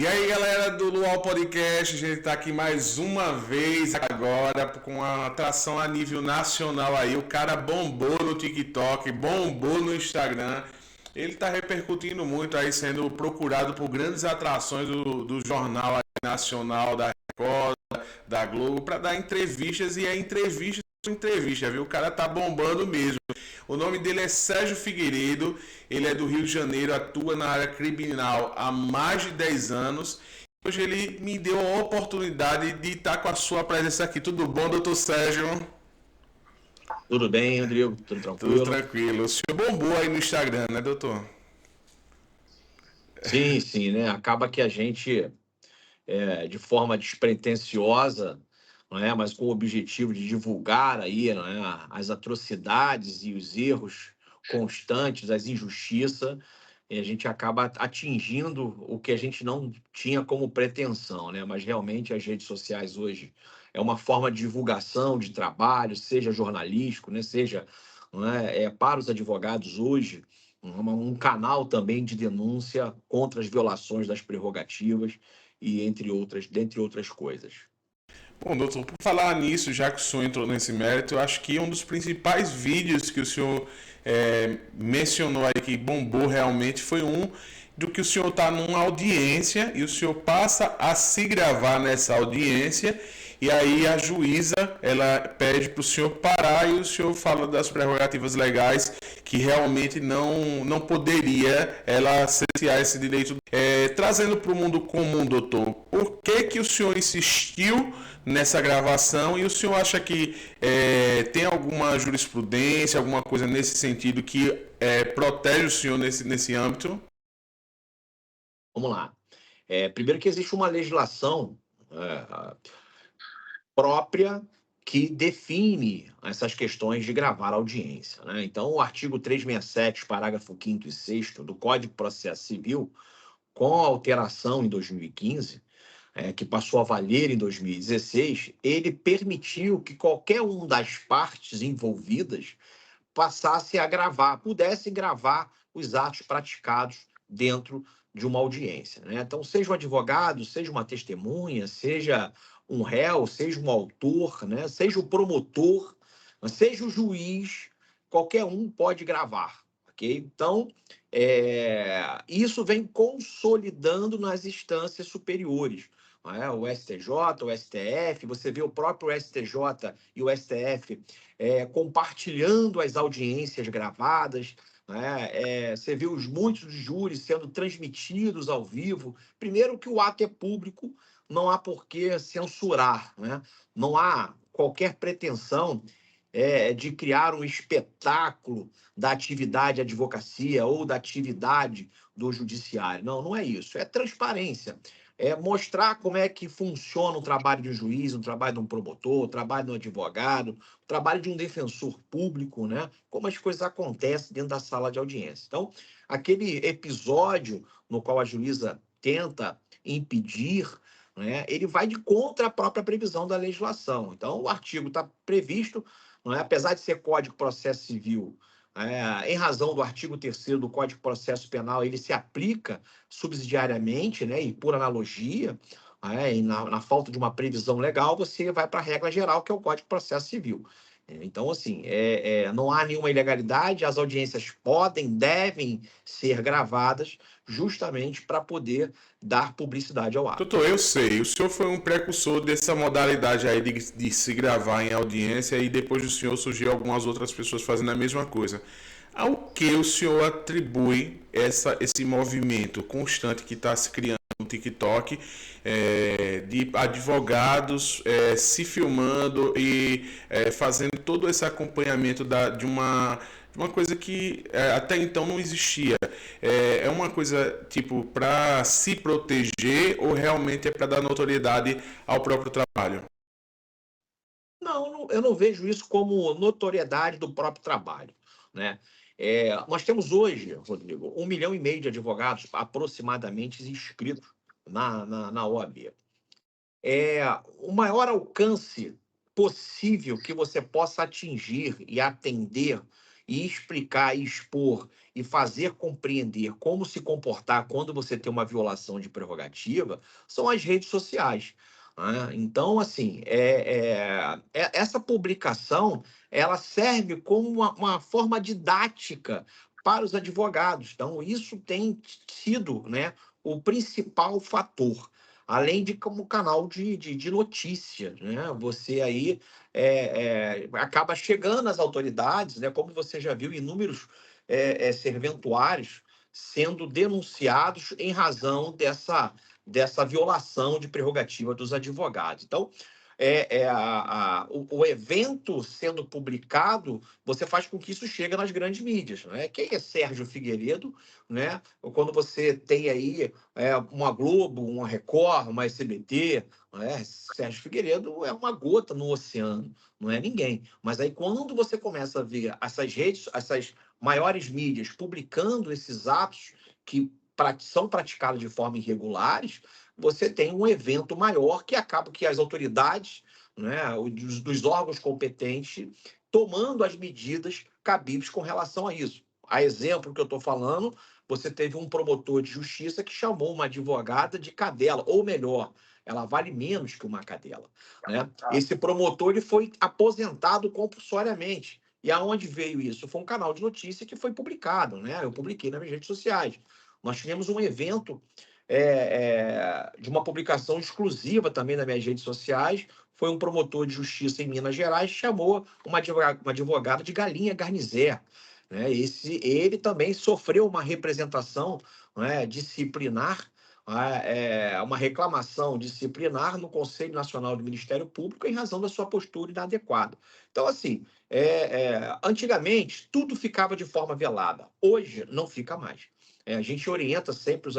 E aí, galera do Luau Podcast, a gente está aqui mais uma vez agora com uma atração a nível nacional aí. O cara bombou no TikTok, bombou no Instagram. Ele está repercutindo muito aí, sendo procurado por grandes atrações do jornal aí nacional, da Record, da Globo, para dar entrevistas e é entrevista, viu? O cara tá bombando mesmo. O nome dele é Sérgio Figueiredo, ele é do Rio de Janeiro, atua na área criminal há mais de 10 anos. Hoje ele me deu a oportunidade de estar com a sua presença aqui. Tudo bom, doutor Sérgio? Tudo bem, Rodrigo? Tudo Tudo tranquilo? tranquilo. O senhor bombou aí no Instagram, né, doutor? Sim, sim, né? Acaba que a gente, de forma despretensiosa, não é? Mas com o objetivo de divulgar aí, não é? As atrocidades e os erros constantes, as injustiças, e a gente acaba atingindo o que a gente não tinha como pretensão, né? Mas realmente as redes sociais hoje é uma forma de divulgação de trabalho, seja jornalístico, né? Seja, não é? Para os advogados hoje, um canal também de denúncia contra as violações das prerrogativas e dentre outras coisas. Bom, doutor, por falar nisso, já que o senhor entrou nesse mérito, eu acho que um dos principais vídeos que o senhor mencionou aí que bombou realmente foi um do que o senhor está numa audiência e o senhor passa a se gravar nessa audiência e aí a juíza ela pede para o senhor parar e o senhor fala das prerrogativas legais que realmente não poderia ela cercear esse direito. Trazendo para o mundo comum, doutor, por que o senhor insistiu nessa gravação e o senhor acha que tem alguma jurisprudência, alguma coisa nesse sentido que protege o senhor nesse âmbito? Vamos lá. Primeiro que existe uma legislação própria que define essas questões de gravar audiência, né? Então, o artigo 367, parágrafo 5º e 6º do Código de Processo Civil, com a alteração em 2015, que passou a valer em 2016, ele permitiu que qualquer uma das partes envolvidas passasse a gravar, pudesse gravar os atos praticados dentro de uma audiência, né? Então, seja um advogado, seja uma testemunha, seja um réu, seja um autor, né? Seja o promotor, seja o juiz, qualquer um pode gravar, ok? Então, isso vem consolidando nas instâncias superiores, não é? O STJ, o STF, você vê o próprio STJ e o STF compartilhando as audiências gravadas, né? Você vê muitos júris sendo transmitidos ao vivo. Primeiro que o ato é público, não há por que censurar, né? Não há qualquer pretensão de criar um espetáculo da atividade advocacia ou da atividade do judiciário. Não, não é isso. É transparência. É mostrar como é que funciona o trabalho de um juiz, o trabalho de um promotor, o trabalho de um advogado, o trabalho de um defensor público, né? Como as coisas acontecem dentro da sala de audiência. Então, aquele episódio no qual a juíza tenta impedir, né, ele vai de contra a própria previsão da legislação. Então, o artigo está previsto, não é? Apesar de ser Código de Processo Civil, em razão do artigo 3º do Código de Processo Penal, ele se aplica subsidiariamente, né, e por analogia, e na falta de uma previsão legal, você vai para a regra geral, que é o Código de Processo Civil. Então, assim, não há nenhuma ilegalidade, as audiências devem ser gravadas justamente para poder dar publicidade ao ato. Doutor, eu sei, o senhor foi um precursor dessa modalidade aí de se gravar em audiência e depois do senhor surgiu algumas outras pessoas fazendo a mesma coisa. Ao que o senhor atribui esse movimento constante que está se criando no TikTok, de advogados se filmando e fazendo todo esse acompanhamento de uma coisa que até então não existia? É uma coisa tipo para se proteger ou realmente é para dar notoriedade ao próprio trabalho? Não, eu não vejo isso como notoriedade do próprio trabalho, né? Nós temos hoje, Rodrigo, 1,5 milhão de advogados aproximadamente inscritos na OAB. O maior alcance possível que você possa atingir e atender e explicar, e expor e fazer compreender como se comportar quando você tem uma violação de prerrogativa são as redes sociais. Né? Então, assim, essa publicação ela serve como uma forma didática para os advogados. Então, isso tem sido, né, o principal fator. Além de como canal de notícia, né? Você aí acaba chegando às autoridades, né? Como você já viu, inúmeros serventuários sendo denunciados em razão dessa violação de prerrogativa dos advogados. Então, o evento sendo publicado, você faz com que isso chegue nas grandes mídias. Né? Quem é Sérgio Figueiredo? Né? Quando você tem aí uma Globo, uma Record, uma SBT, né? Sérgio Figueiredo é uma gota no oceano, não é ninguém. Mas aí quando você começa a ver essas maiores mídias publicando esses atos que são praticados de forma irregulares, você tem um evento maior que acaba que as autoridades, né, dos órgãos competentes, tomando as medidas cabíveis com relação a isso. A exemplo que eu estou falando, você teve um promotor de justiça que chamou uma advogada de cadela, ou melhor, ela vale menos que uma cadela. Né? Esse promotor ele foi aposentado compulsoriamente. E aonde veio isso? Foi um canal de notícia que foi publicado, né? Eu publiquei nas minhas redes sociais. Nós tivemos um evento de uma publicação exclusiva também nas minhas redes sociais. Foi um promotor de justiça em Minas Gerais que chamou uma advogada de galinha garnizé. Né? Ele também sofreu uma representação, né, disciplinar, uma reclamação disciplinar no Conselho Nacional do Ministério Público em razão da sua postura inadequada. Então, assim, antigamente tudo ficava de forma velada. Hoje não fica mais. A gente orienta sempre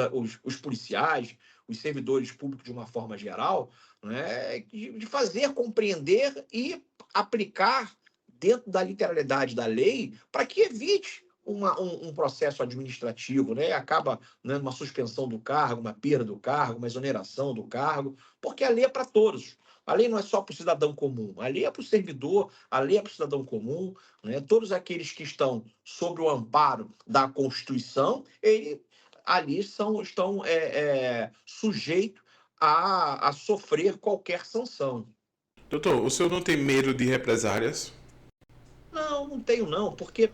os policiais, os servidores públicos de uma forma geral, né, de fazer compreender e aplicar dentro da literalidade da lei para que evite um processo administrativo, né? Acaba, né, uma suspensão do cargo, uma perda do cargo, uma exoneração do cargo, porque a lei é para todos. A lei não é só para o cidadão comum, a lei é para o servidor, a lei é para o cidadão comum, né? Todos aqueles que estão sob o amparo da Constituição, ali estão sujeitos a sofrer qualquer sanção. Doutor, o senhor não tem medo de represárias? Não, não tenho não, porque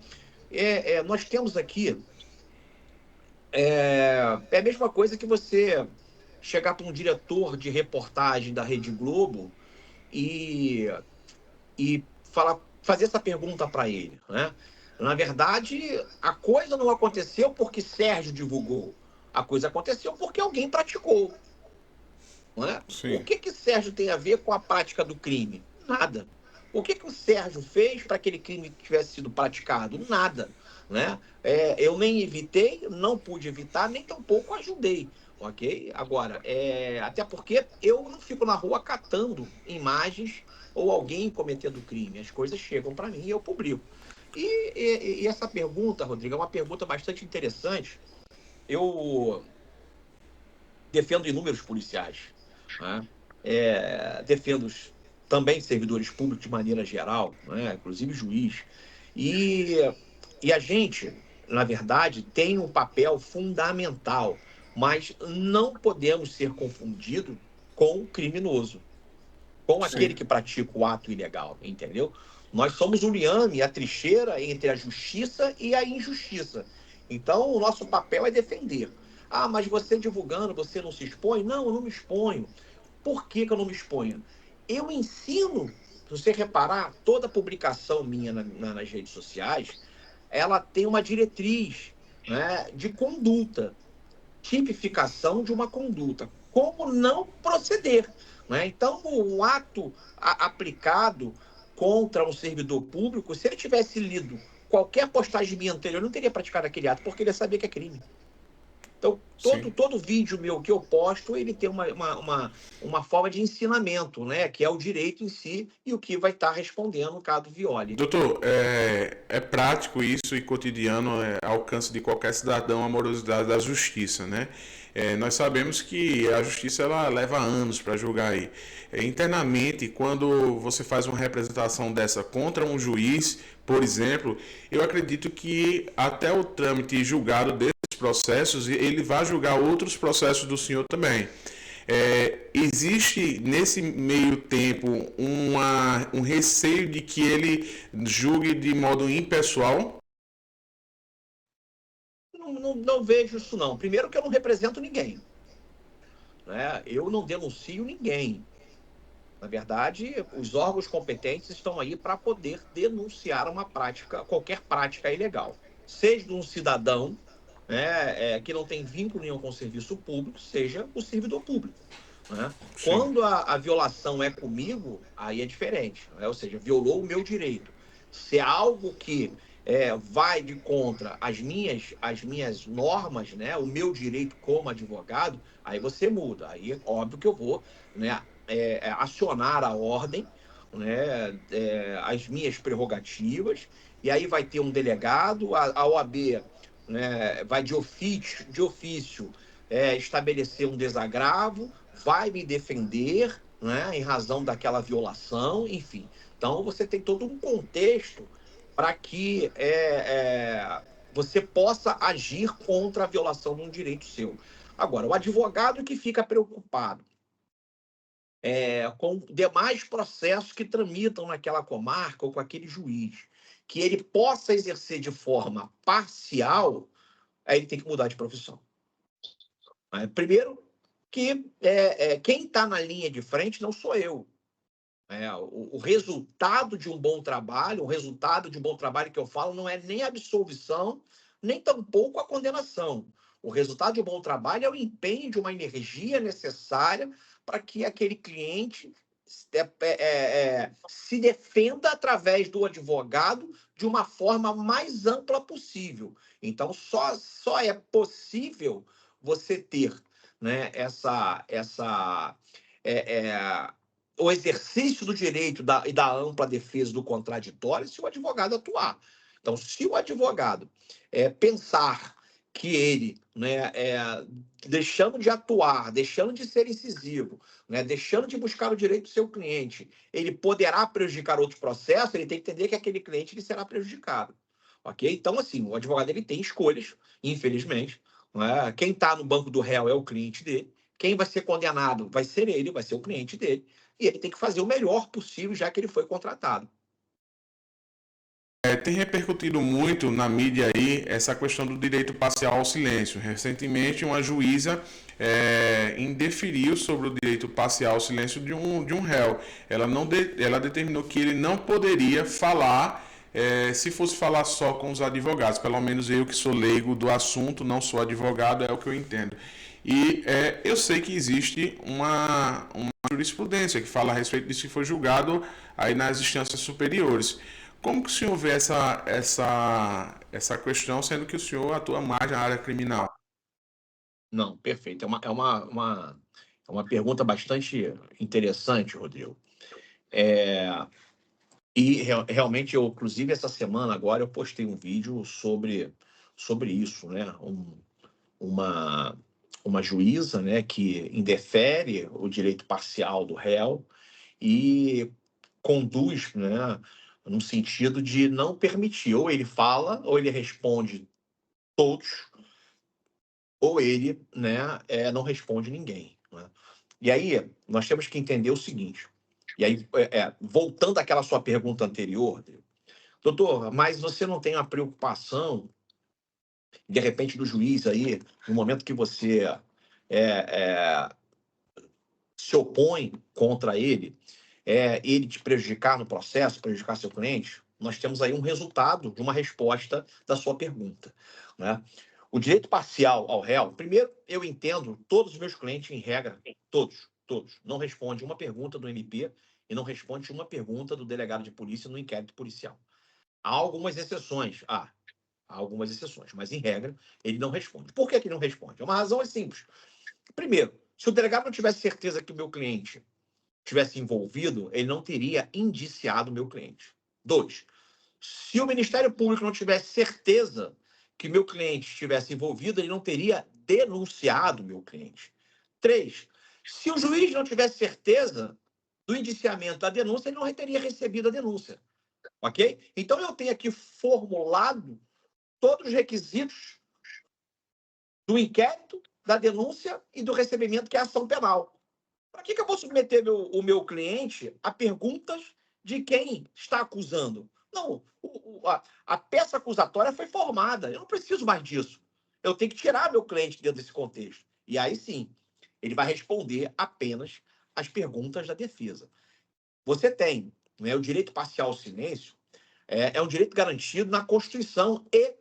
nós temos aqui a mesma coisa que você chegar para um diretor de reportagem da Rede Globo e, fazer essa pergunta para ele, né? Na verdade, a coisa não aconteceu porque Sérgio divulgou. A coisa aconteceu porque alguém praticou. Não é? O Sim. que Sérgio tem a ver com a prática do crime? Nada. O que o Sérgio fez para aquele crime tivesse sido praticado? Nada. Né? Eu nem evitei, não pude evitar, nem tampouco ajudei. Ok? Agora, até porque eu não fico na rua catando imagens ou alguém cometendo crime. As coisas chegam para mim e eu publico. E essa pergunta, Rodrigo, é uma pergunta bastante interessante. Eu defendo inúmeros policiais. Né? Defendo também servidores públicos de maneira geral, né? Inclusive juiz. E, e a gente, na verdade, tem um papel fundamental, mas não podemos ser confundidos com o criminoso, com aquele Sim. que pratica o ato ilegal, entendeu? Nós somos o liame, a trincheira entre a justiça e a injustiça. Então, o nosso papel é defender. Ah, mas você divulgando, você não se expõe? Não, eu não me exponho. Por que eu não me exponho? Eu ensino, se você reparar, toda publicação minha nas redes sociais, ela tem uma diretriz, né, de conduta, tipificação de uma conduta, como não proceder. Né? Então, o ato aplicado contra um servidor público, se ele tivesse lido qualquer postagem minha anterior, eu não teria praticado aquele ato, porque ele ia saber que é crime. Então, Sim. todo vídeo meu que eu posto, ele tem uma forma de ensinamento, né? Que é o direito em si e o que vai estar respondendo caso viole. Doutor, é prático isso e cotidiano, alcance de qualquer cidadão a morosidade da justiça, né? Nós sabemos que a justiça ela leva anos para julgar aí. Internamente, quando você faz uma representação dessa contra um juiz, por exemplo, eu acredito que até o trâmite julgado desses processos, ele vai julgar outros processos do senhor também. Existe nesse meio tempo um receio de que ele julgue de modo impessoal? Não vejo isso, não. Primeiro que eu não represento ninguém, né? Eu não denuncio ninguém. Na verdade, os órgãos competentes estão aí para poder denunciar uma prática, qualquer prática ilegal. Seja de um cidadão, né, que não tem vínculo nenhum com o serviço público, seja o servidor público. Né? Sim, Quando a violação é comigo, aí é diferente. Né? Ou seja, violou o meu direito. Se é algo que vai de contra as minhas normas, né, o meu direito como advogado, aí você muda. Aí, óbvio que eu vou, né, acionar a ordem, né, as minhas prerrogativas, e aí vai ter um delegado, a OAB, né, vai de ofício estabelecer um desagravo, vai me defender, né, em razão daquela violação, enfim. Então, você tem todo um contexto para que você possa agir contra a violação de um direito seu. Agora, o advogado que fica preocupado com demais processos que tramitam naquela comarca ou com aquele juiz, que ele possa exercer de forma parcial, aí ele tem que mudar de profissão. Primeiro, que quem está na linha de frente não sou eu. O resultado de um bom trabalho, o resultado de um bom trabalho que eu falo, não é nem a absolvição, nem tampouco a condenação. O resultado de um bom trabalho é o empenho de uma energia necessária para que aquele cliente se defenda através do advogado de uma forma mais ampla possível. Então, só é possível você ter, né, é, é, o exercício do direito e da ampla defesa do contraditório se o advogado atuar. Então, se o advogado pensar que ele, né, deixando de atuar, deixando de ser incisivo, né, deixando de buscar o direito do seu cliente, ele poderá prejudicar outro processo, ele tem que entender que aquele cliente ele será prejudicado. Ok? Então, assim, o advogado ele tem escolhas, infelizmente. Né? Quem está no banco do réu é o cliente dele. Quem vai ser condenado vai ser ele, vai ser o cliente dele. E ele tem que fazer o melhor possível, já que ele foi contratado. Tem repercutido muito na mídia aí essa questão do direito parcial ao silêncio. Recentemente, uma juíza indeferiu sobre o direito parcial ao silêncio de um réu. Ela determinou que ele não poderia falar se fosse falar só com os advogados. Pelo menos eu que sou leigo do assunto, não sou advogado, é o que eu entendo. E eu sei que existe uma jurisprudência que fala a respeito disso que foi julgado aí nas instâncias superiores. Como que o senhor vê essa questão, sendo que o senhor atua mais na área criminal? Não, perfeito. É uma pergunta bastante interessante, Rodrigo. É, realmente, eu, inclusive, essa semana agora eu postei um vídeo sobre isso, né? Uma, uma juíza, né, que indefere o direito parcial do réu e conduz, né, no sentido de não permitir, ou ele fala, ou ele responde todos, ou ele, né, não responde ninguém. Né? E aí, nós temos que entender o seguinte, e aí, voltando àquela sua pergunta anterior, doutor, mas você não tem uma preocupação, de repente, do juiz aí, no momento que você é, se opõe contra ele, ele te prejudicar no processo, prejudicar seu cliente? Nós temos aí um resultado de uma resposta da sua pergunta. Né? O direito parcial ao réu, primeiro, eu entendo, todos os meus clientes, em regra, todos, não respondem uma pergunta do MP e não respondem uma pergunta do delegado de polícia no inquérito policial. Há algumas exceções. Há algumas exceções, mas em regra, ele não responde. Por que ele não responde? Uma razão é simples. Primeiro, se o delegado não tivesse certeza que o meu cliente tivesse envolvido, ele não teria indiciado o meu cliente. 2, se o Ministério Público não tivesse certeza que meu cliente estivesse envolvido, ele não teria denunciado o meu cliente. 3, se o juiz não tivesse certeza do indiciamento da denúncia, ele não teria recebido a denúncia. Ok? Então, eu tenho aqui formulado todos os requisitos do inquérito, da denúncia e do recebimento, que é a ação penal. Para que eu vou submeter o meu cliente a perguntas de quem está acusando? Não, a peça acusatória foi formada. Eu não preciso mais disso. Eu tenho que tirar meu cliente dentro desse contexto. E aí sim, ele vai responder apenas as perguntas da defesa. Você tem, né, o direito parcial ao silêncio, é um direito garantido na Constituição e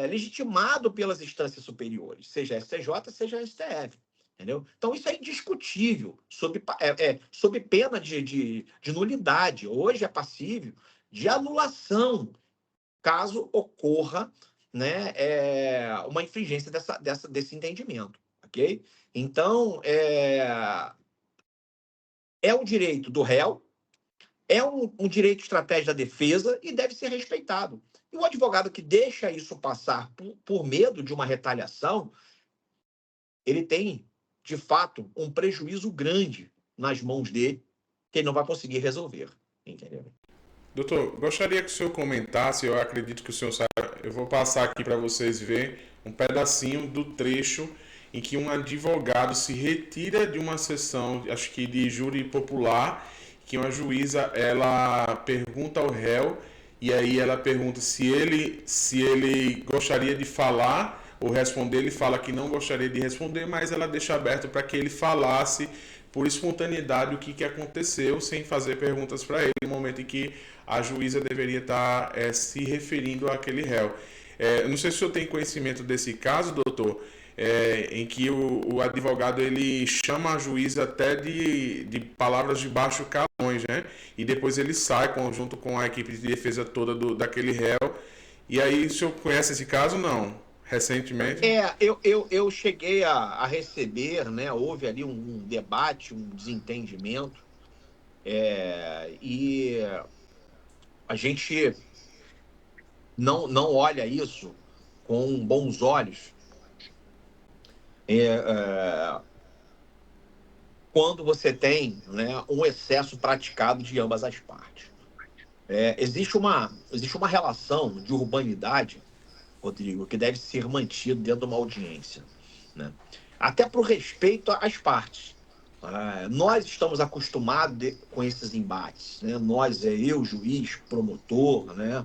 legitimado pelas instâncias superiores, seja STJ, seja STF. Entendeu? Então, isso é indiscutível, sob pena de nulidade. Hoje é passível de anulação, caso ocorra, né, uma infringência desse entendimento. Ok? Então, é um direito do réu, é um direito de estratégia da defesa e deve ser respeitado. E o advogado que deixa isso passar por medo de uma retaliação, ele tem, de fato, um prejuízo grande nas mãos dele, que ele não vai conseguir resolver. Entendeu? Doutor, gostaria que o senhor comentasse, eu acredito que o senhor sabe, eu vou passar aqui para vocês ver um pedacinho do trecho em que um advogado se retira de uma sessão, acho que de júri popular, que uma juíza, ela pergunta ao réu, e aí ela pergunta se ele gostaria de falar ou responder, ele fala que não gostaria de responder, mas ela deixa aberto para que ele falasse por espontaneidade o que aconteceu, sem fazer perguntas para ele, no momento em que a juíza deveria estar se referindo àquele réu. Não sei se o senhor tem conhecimento desse caso, doutor, em que o advogado ele chama a juíza até de palavras de baixo calões, né? E depois ele sai junto com a equipe de defesa toda daquele réu. E aí, o senhor conhece esse caso? Não? Recentemente? Eu cheguei a receber, né? Houve ali um debate, um desentendimento, e a gente não olha isso com bons olhos, quando você tem, né, um excesso praticado de ambas as partes. Existe uma relação de urbanidade, Rodrigo, que deve ser mantido dentro de uma audiência, né? Até por respeito às partes. Nós estamos acostumados com esses embates, né? Nós, eu, juiz, promotor, né?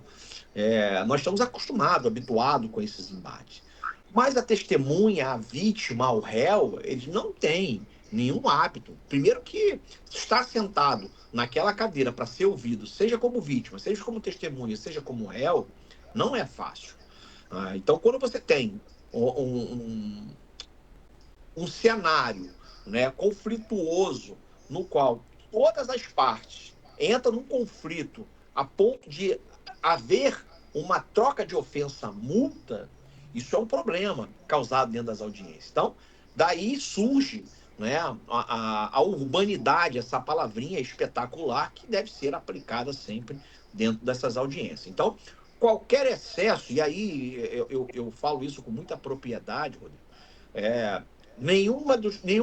Nós estamos acostumados, habituados com esses embates. Mas a testemunha, a vítima, o réu, eles não têm nenhum hábito. Primeiro que estar sentado naquela cadeira para ser ouvido, seja como vítima, seja como testemunha, seja como réu, não é fácil. Então, quando você tem um cenário, né, conflituoso, no qual todas as partes entram num conflito a ponto de haver uma troca de ofensa multa, isso é um problema causado dentro das audiências. Então, daí surge, né, a urbanidade, essa palavrinha espetacular que deve ser aplicada sempre dentro dessas audiências. Então, qualquer excesso, e aí eu falo isso com muita propriedade, Rodrigo, é, nenhum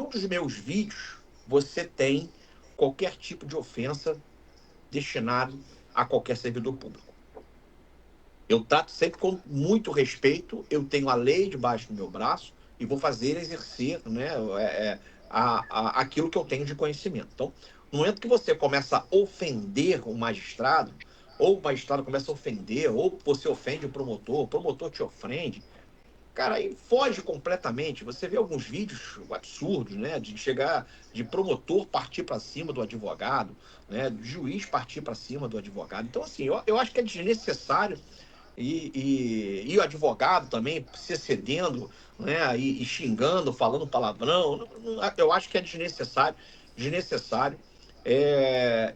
dos meus vídeos você tem qualquer tipo de ofensa destinado a qualquer servidor público. Eu trato sempre com muito respeito, eu tenho a lei debaixo do meu braço e vou fazer exercer, né, aquilo que eu tenho de conhecimento. Então, no momento que você começa a ofender o magistrado, ou o magistrado começa a ofender, ou você ofende o promotor te ofende, cara, aí foge completamente. Você vê alguns vídeos absurdos, né? De chegar, de promotor partir para cima do advogado, né? De juiz partir para cima do advogado. Então, assim, eu acho que é desnecessário e o advogado também se excedendo, né? E xingando, falando palavrão. Eu acho que é desnecessário.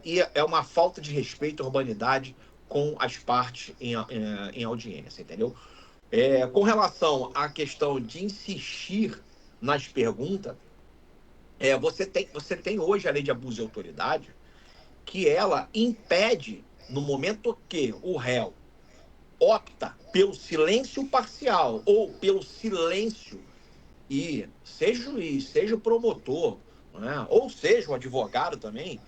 E é uma falta de respeito à urbanidade com as partes em audiência, entendeu? Com relação à questão de insistir nas perguntas, você tem hoje a lei de abuso de autoridade, que ela impede, no momento que o réu opta pelo silêncio parcial ou pelo silêncio, e seja o juiz, seja o promotor, né, ou seja o advogado também,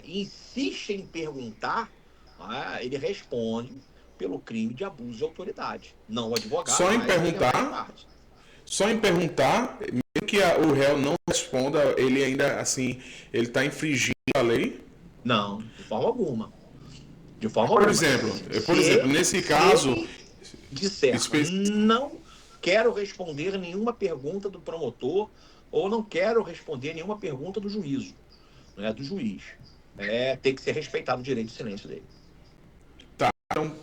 insiste em perguntar, né, ele responde pelo crime de abuso de autoridade. Não o advogado, Só em mas as demais perguntar, partes. só em perguntar, mesmo que o réu não responda, ele ainda assim, ele está infringindo a lei. Não, de forma alguma. De forma Por alguma. exemplo, nesse Se caso, ele disser, espe- não quero responder nenhuma pergunta do promotor ou não quero responder nenhuma pergunta do juízo, né, do juiz, tem que ser respeitado o direito de silêncio dele. tá, então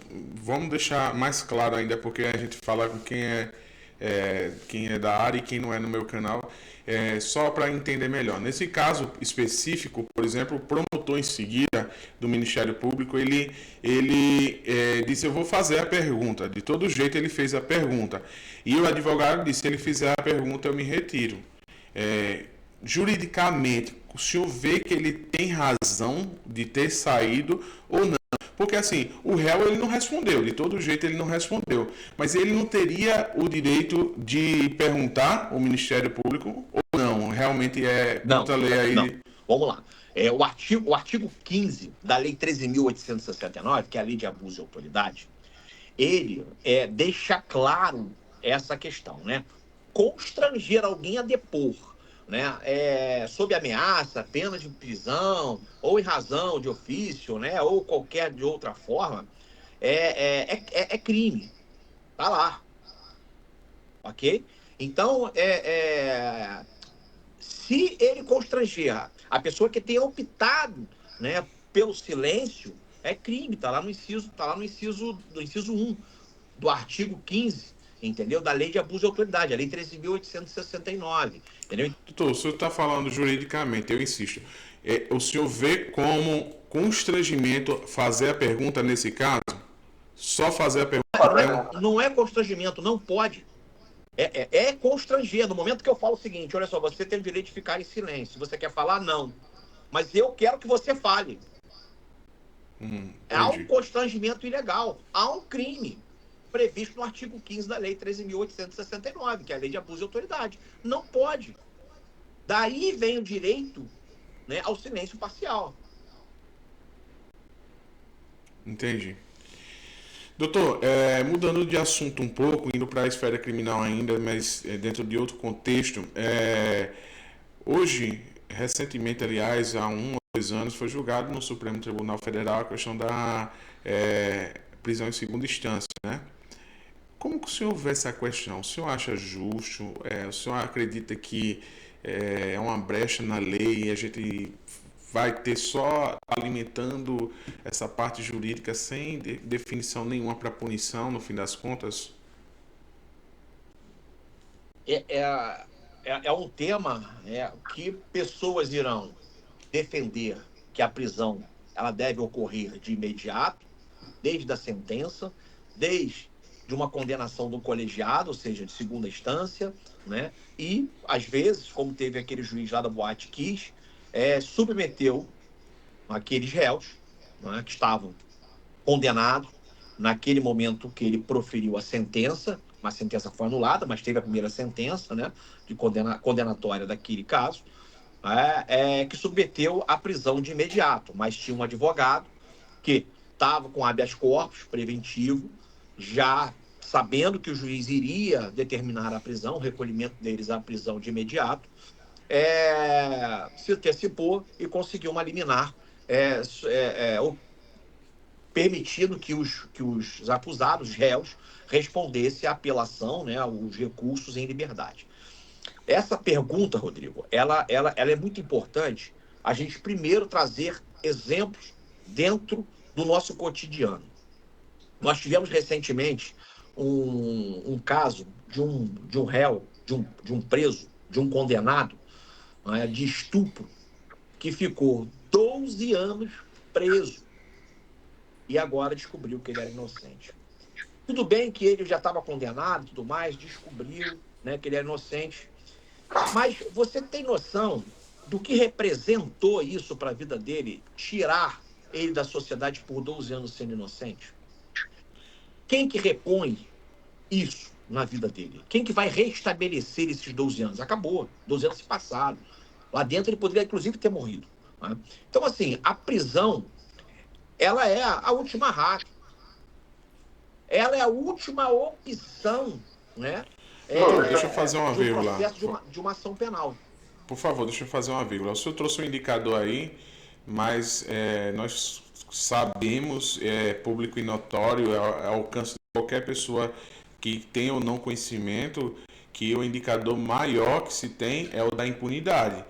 vamos deixar mais claro ainda, porque a gente fala com quem é da área e quem não é no meu canal, só para entender melhor. Nesse caso específico, por exemplo, o promotor em seguida do Ministério Público, ele disse, eu vou fazer a pergunta. De todo jeito ele fez a pergunta. E o advogado disse, se ele fizer a pergunta, eu me retiro. É, Juridicamente, o senhor vê que ele tem razão de ter saído ou não? Porque assim, o réu ele não respondeu, de todo jeito ele não respondeu. Mas ele não teria o direito de perguntar ao Ministério Público ou não? Realmente é Não, contra a lei não. aí. Vamos lá. O artigo 15 da Lei 13.869, que é a Lei de Abuso de Autoridade, ele deixa claro essa questão, né? Constranger alguém a depor, né? Sob ameaça, pena de prisão, ou em razão de ofício, né? Ou qualquer de outra forma, é crime. Tá lá, ok? Então, se ele constranger a pessoa que tenha optado, né, pelo silêncio, é crime, tá lá no inciso 1 do artigo 15, entendeu? Da Lei de Abuso de Autoridade, a Lei 13.869, entendeu? Doutor, o senhor está falando juridicamente, eu insisto. O senhor vê como constrangimento fazer a pergunta nesse caso? Só fazer a pergunta Não é é, um. não é constrangimento, não pode. É constranger. No momento que eu falo o seguinte, olha só, você tem o direito de ficar em silêncio. Você quer falar? Não. Mas eu quero que você fale. Há um Entendi. constrangimento ilegal. Há um crime previsto no artigo 15 da Lei 13.869, que é a Lei de Abuso de Autoridade. Não pode. Daí vem o direito, né, ao silêncio parcial. Entendi. Doutor, mudando de assunto um pouco, indo para a esfera criminal ainda, mas dentro de outro contexto, hoje, recentemente, aliás, há 1 ou 2 anos, foi julgado no Supremo Tribunal Federal a questão da prisão em segunda instância, né? Como que o senhor vê essa questão? O senhor acha justo? O senhor acredita que é uma brecha na lei e a gente vai ter só alimentando essa parte jurídica sem definição nenhuma para punição, no fim das contas? É um tema que pessoas irão defender que a prisão ela deve ocorrer de imediato, desde a sentença, desde de uma condenação do colegiado, ou seja, de segunda instância, né? E, às vezes, como teve aquele juiz lá da Boate Kiss, submeteu aqueles réus, né, que estavam condenados naquele momento que ele proferiu a sentença, uma sentença foi anulada, mas teve a primeira sentença, né, de condenatória daquele caso, que submeteu à prisão de imediato, mas tinha um advogado que estava com habeas corpus preventivo, já sabendo que o juiz iria determinar a prisão, o recolhimento deles à prisão de imediato, se antecipou e conseguiu uma liminar, permitindo que os acusados, os réus, respondessem à apelação, né, os recursos em liberdade. Essa pergunta, Rodrigo, ela é muito importante a gente primeiro trazer exemplos dentro do nosso cotidiano. Nós tivemos recentemente um caso de um réu, de um preso, de um condenado, né, de estupro, que ficou 12 anos preso e agora descobriu que ele era inocente. Tudo bem que ele já estava condenado e tudo mais, descobriu, né, que ele é inocente. Mas você tem noção do que representou isso para a vida dele, tirar ele da sociedade por 12 anos sendo inocente? Quem que repõe isso na vida dele? Quem que vai restabelecer esses 12 anos? Acabou, 12 anos se passaram. Lá dentro ele poderia, inclusive, ter morrido. Né? Então, assim, a prisão, ela é a última hack. Ela é a última opção, né? Deixa eu fazer uma De um vírgula. processo de uma ação penal. Por favor, deixa eu fazer uma vírgula. O senhor trouxe um indicador aí, mas nós sabemos, público e notório, ao alcance de qualquer pessoa que tenha ou não conhecimento, que o indicador maior que se tem é o da impunidade.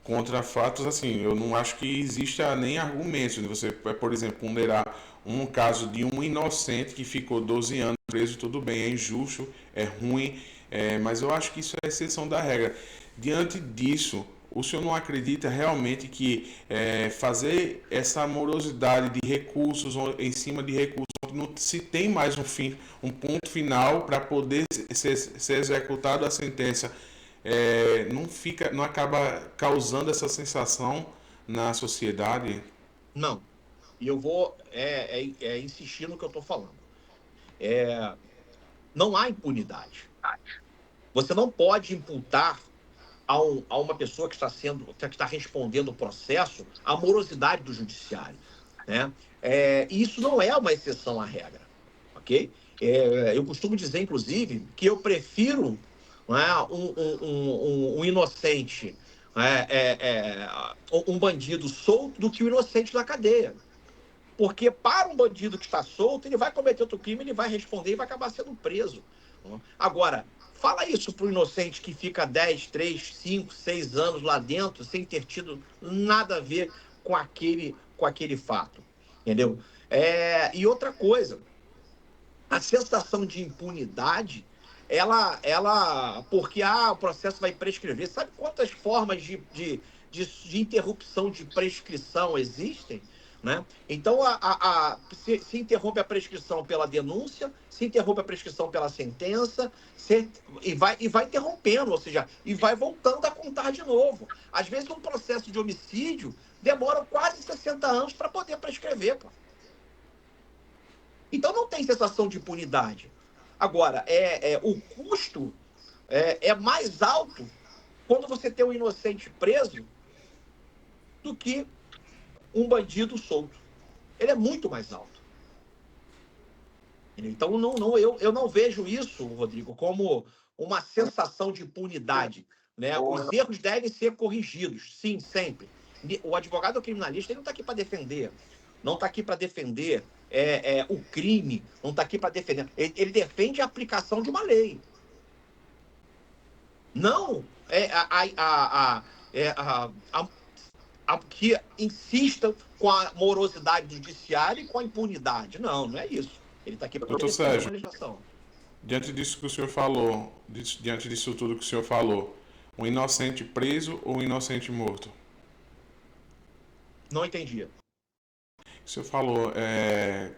Contra fatos, assim, eu não acho que exista nem argumentos. Você, por exemplo, ponderar um caso de um inocente que ficou 12 anos preso, tudo bem, é injusto, é ruim, mas eu acho que isso é exceção da regra. Diante disso, o senhor não acredita realmente que fazer essa morosidade de recursos em cima de recursos, não se tem mais um ponto final para poder ser executada a sentença, não acaba causando essa sensação na sociedade? Não. E eu vou insistir no que eu estou falando. Não há impunidade. Você não pode imputar a uma pessoa que está respondendo o processo a morosidade do judiciário, né? E isso não é uma exceção à regra, ok? Eu costumo dizer, inclusive, que eu prefiro, né, um inocente, um bandido solto do que o inocente na cadeia. Porque para um bandido que está solto, ele vai cometer outro crime, ele vai responder e vai acabar sendo preso. Agora, fala isso para o inocente que fica 10, 3, 5, 6 anos lá dentro, sem ter tido nada a ver com aquele fato. Entendeu? E outra coisa, a sensação de impunidade, porque o processo vai prescrever. Sabe quantas formas de interrupção de prescrição existem? Né? Então, se interrompe a prescrição pela denúncia, se interrompe a prescrição pela sentença, e vai interrompendo, ou seja, e vai voltando a contar de novo. Às vezes, um processo de homicídio demora quase 60 anos para poder prescrever, pô. Então não tem sensação de impunidade. Agora, o custo é mais alto quando você tem um inocente preso do que um bandido solto. Ele é muito mais alto. Então eu não vejo isso, Rodrigo, como uma sensação de impunidade. Né? Os erros devem ser corrigidos, sim, sempre. O advogado criminalista ele não está aqui para defender. Não está aqui para defender o crime, não está aqui para defender. Ele defende a aplicação de uma lei. Não que insista com a morosidade do judiciário e com a impunidade. Não, não é isso. Ele está aqui para Doutor proteger Sérgio, uma legislação. diante disso que o senhor falou, diante disso tudo que o senhor falou, um inocente preso ou um inocente morto? Não entendia. O senhor falou, é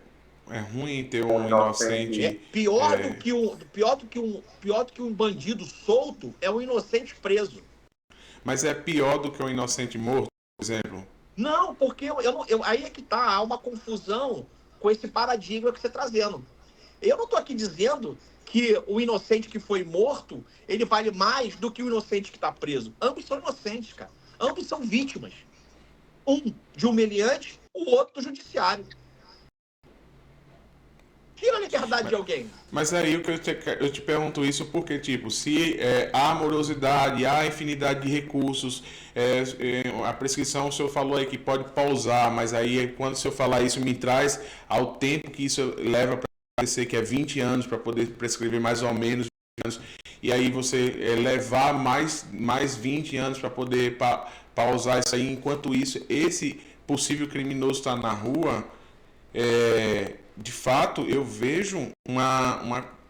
ruim ter um inocente. Pior do que um bandido solto é um inocente preso. Mas é pior do que um inocente morto, por exemplo? Não, porque aí é que tá, há uma confusão com esse paradigma que você está trazendo. Eu não estou aqui dizendo que o inocente que foi morto, ele vale mais do que o inocente que está preso. Ambos são inocentes, cara. Ambos são vítimas. Um de humilhante, o outro do judiciário. Tira a liberdade de alguém. Mas aí eu te pergunto isso porque, tipo, se há morosidade, há infinidade de recursos, a prescrição, o senhor falou aí que pode pausar, mas aí quando o senhor falar isso me traz ao tempo que isso leva para acontecer, que é 20 anos, para poder prescrever mais ou menos 20 anos, e aí você levar mais 20 anos para poder pausar isso aí, enquanto isso, esse possível criminoso está na rua. De fato, eu vejo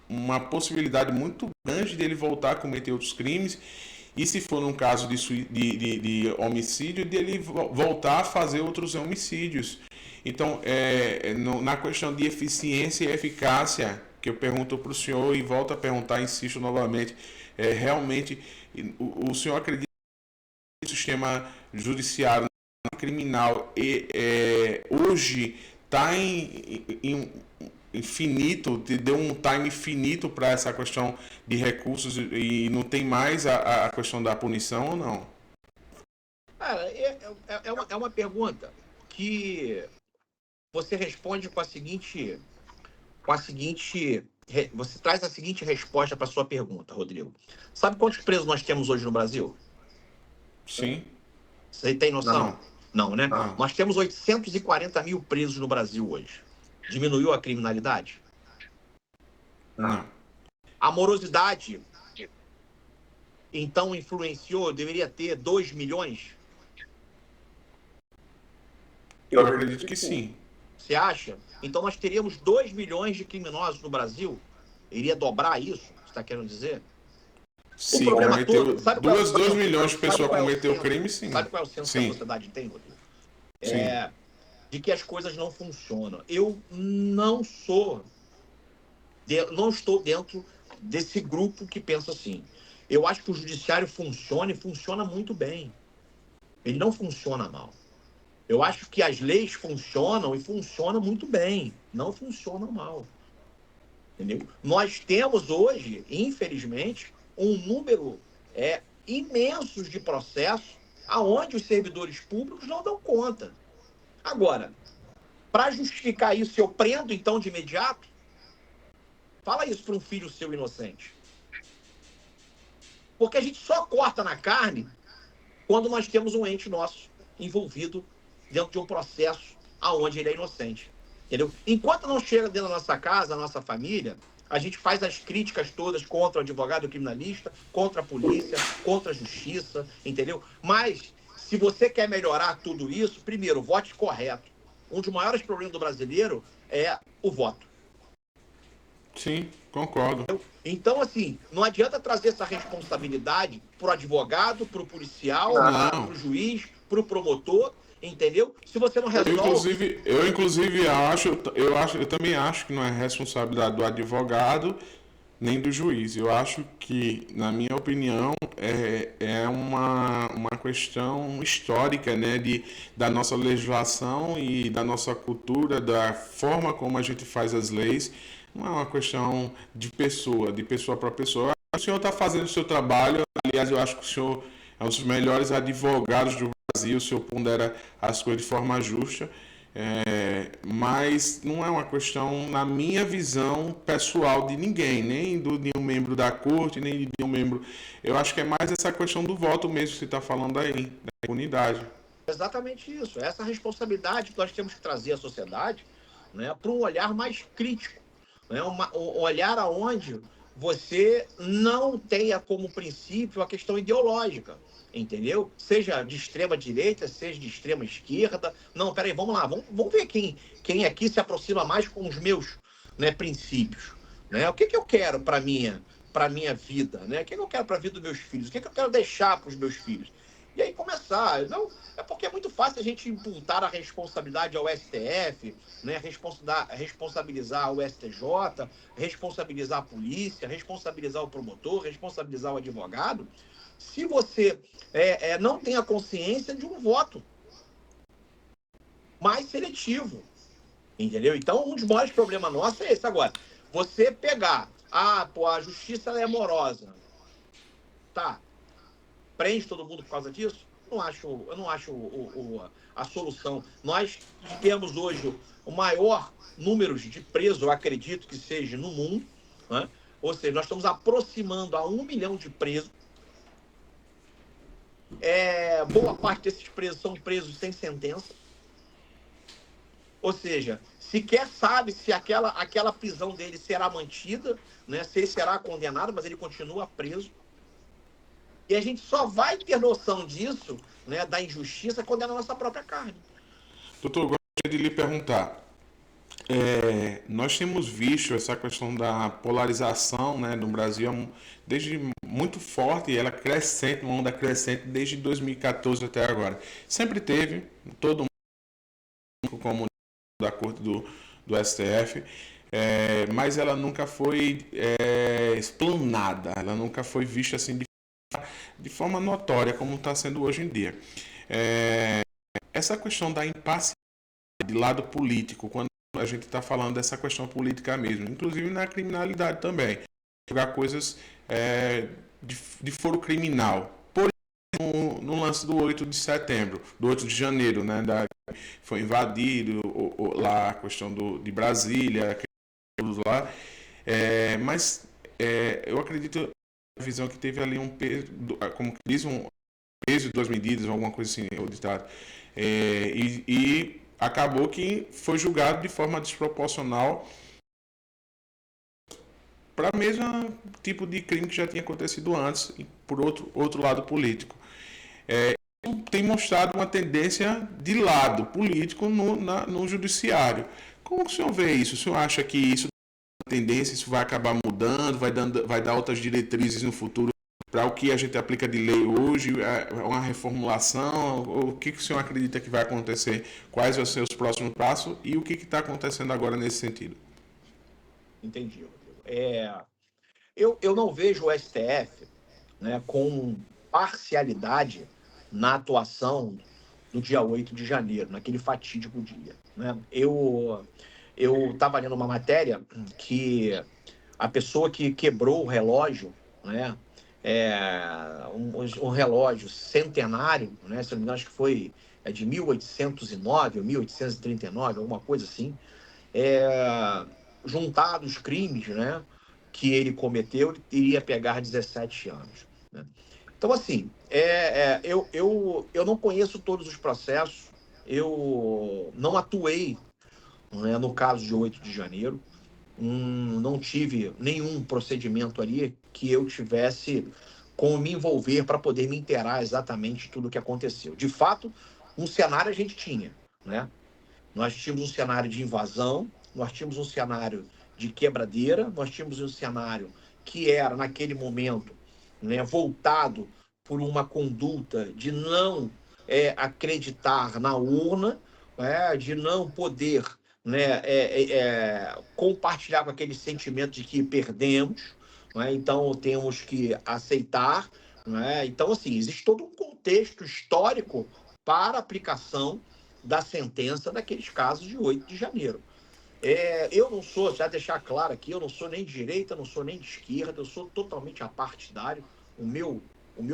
uma possibilidade muito grande dele voltar a cometer outros crimes e, se for num caso de homicídio, dele voltar a fazer outros homicídios. Então, na questão de eficiência e eficácia que eu pergunto para o senhor e volto a perguntar, insisto novamente, realmente o senhor acredita que o sistema judiciário criminal hoje está infinito, deu um time finito para essa questão de recursos e não tem mais a questão da punição ou não? Cara, é uma pergunta que você responde você traz a seguinte resposta para sua pergunta, Rodrigo. Sabe quantos presos nós temos hoje no Brasil? Sim. Você tem noção? Não, né? Não. Nós temos 840 mil presos no Brasil hoje. Diminuiu a criminalidade? Não. A morosidade, então, influenciou, deveria ter 2 milhões? Eu acredito que sim. Você acha? Então nós teríamos 2 milhões de criminosos no Brasil? Iria dobrar isso? Você está querendo dizer? Sim, o problema cometeu todo, sabe qual é o 2 milhões de pessoas cometeu senso? crime, sim. Sabe qual é o senso que a Sim. sociedade tem, Rodrigo? Sim. De que as coisas não funcionam. Eu não estou dentro desse grupo que pensa assim. Eu acho que o judiciário funciona e funciona muito bem. Ele não funciona mal. Eu acho que as leis funcionam e funcionam muito bem. Não funcionam mal. Entendeu? Nós temos hoje, infelizmente, um número imenso de processos aonde os servidores públicos não dão conta. Agora, para justificar isso, eu prendo então de imediato? Fala isso para um filho seu inocente. Porque a gente só corta na carne quando nós temos um ente nosso envolvido dentro de um processo aonde ele é inocente. Entendeu? Enquanto não chega dentro da nossa casa, da nossa família, a gente faz as críticas todas contra o advogado criminalista, contra a polícia, contra a justiça, entendeu? Mas, se você quer melhorar tudo isso, primeiro, vote correto. Um dos maiores problemas do brasileiro é o voto. Sim, concordo. Então, assim, não adianta trazer essa responsabilidade pro advogado, pro policial, pro juiz, pro promotor, entendeu? Se você não resolve... Eu também acho que não é responsabilidade do advogado nem do juiz. Eu acho que, na minha opinião, é uma questão histórica, né, da nossa legislação e da nossa cultura, da forma como a gente faz as leis. Não é uma questão de pessoa para pessoa. O senhor está fazendo o seu trabalho, aliás, eu acho que o senhor é um dos melhores advogados do Brasil, o senhor pondera as coisas de forma justa. Mas não é uma questão, na minha visão pessoal, de ninguém, nem de nenhum membro da corte, nem de nenhum membro. Eu acho que é mais essa questão do voto mesmo que você está falando aí, da impunidade. Exatamente isso. Essa responsabilidade que nós temos que trazer à sociedade, né, para um olhar mais crítico. Né, um olhar aonde você não tenha como princípio a questão ideológica. Entendeu? Seja de extrema direita, seja de extrema esquerda. Não, peraí, vamos lá. Vamos ver quem aqui se aproxima mais com os meus, né, princípios. Né? O que eu quero para minha vida? Né? O que eu quero para a vida dos meus filhos? O que eu quero deixar para os meus filhos? E aí começar. Não, é porque é muito fácil a gente imputar a responsabilidade ao STF, né? Responsabilizar o STJ, responsabilizar a polícia, responsabilizar o promotor, responsabilizar o advogado, se você não tem a consciência de um voto mais seletivo. Entendeu? Então, um dos maiores problemas nossos é esse. Agora, você pegar, a justiça é morosa. Tá, prende todo mundo por causa disso? Eu não acho a solução. Nós temos hoje o maior número de presos, eu acredito que seja no mundo, né? Ou seja, nós estamos aproximando a 1 milhão de presos. Boa parte desses presos são presos sem sentença. Ou seja, sequer sabe se aquela prisão dele será mantida, né? Se ele será condenado, mas ele continua preso. E a gente só vai ter noção disso, né, da injustiça, quando é na nossa própria carne. Doutor, eu gostaria de lhe perguntar. Nós temos visto essa questão da polarização, né, no Brasil desde muito forte, e ela crescente, uma onda crescente desde 2014 até agora. Sempre teve, todo mundo como da corte do STF. mas ela nunca foi explanada, ela nunca foi vista assim de forma notória como está sendo hoje em dia. Essa questão da impasse de lado político, quando a gente está falando dessa questão política mesmo, inclusive na criminalidade também, jogar coisas de foro criminal. Por exemplo, no lance do 8 de setembro, do 8 de janeiro, né, foi invadido lá a questão de Brasília, lá, mas eu acredito a visão que teve ali um peso, como diz, um peso de 2 medidas, alguma coisa assim, o ditado. E acabou que foi julgado de forma desproporcional para o mesmo tipo de crime que já tinha acontecido antes, por outro lado político. Tem mostrado uma tendência de lado político no judiciário. Como o senhor vê isso? O senhor acha que isso tendência, isso vai acabar mudando, vai dar outras diretrizes no futuro para o que a gente aplica de lei hoje, uma reformulação? O que o senhor acredita que vai acontecer? Quais vão ser os próximos passos e o que está acontecendo agora nesse sentido? Entendi, Rodrigo. Eu não vejo o STF, né, com parcialidade na atuação do dia 8 de janeiro, naquele fatídico dia, né? Eu estava lendo uma matéria que a pessoa que quebrou o relógio, né, um relógio centenário, né, se não me engano, acho que foi de 1809 ou 1839, alguma coisa assim, juntado os crimes, né, que ele cometeu, ele iria pegar 17 anos, né? Então, assim, eu não conheço todos os processos, eu não atuei, né, no caso de 8 de janeiro, não tive nenhum procedimento ali que eu tivesse como me envolver para poder me inteirar exatamente de tudo o que aconteceu. De fato, um cenário a gente tinha, né? Nós tínhamos um cenário de invasão, nós tínhamos um cenário de quebradeira, nós tínhamos um cenário que era, naquele momento, né, voltado por uma conduta de não acreditar na urna, de não poder, né, compartilhar com aquele sentimento de que perdemos, né, então temos que aceitar. Né? Então, assim, existe todo um contexto histórico para a aplicação da sentença daqueles casos de 8 de janeiro. Eu não sou, já deixar claro aqui, eu não sou nem de direita, não sou nem de esquerda, eu sou totalmente apartidário. O meu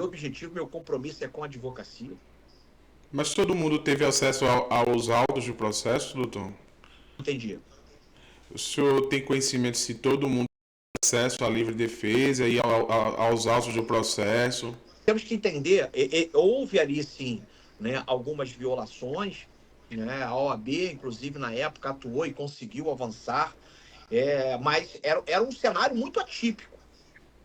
objetivo, meu compromisso é com a advocacia. Mas todo mundo teve acesso aos autos do processo, doutor? Entendi. O senhor tem conhecimento se todo mundo tem acesso à livre defesa e aos autos do processo? Temos que entender, houve ali sim, né, algumas violações, né, a OAB, inclusive, na época, atuou e conseguiu avançar, mas era um cenário muito atípico.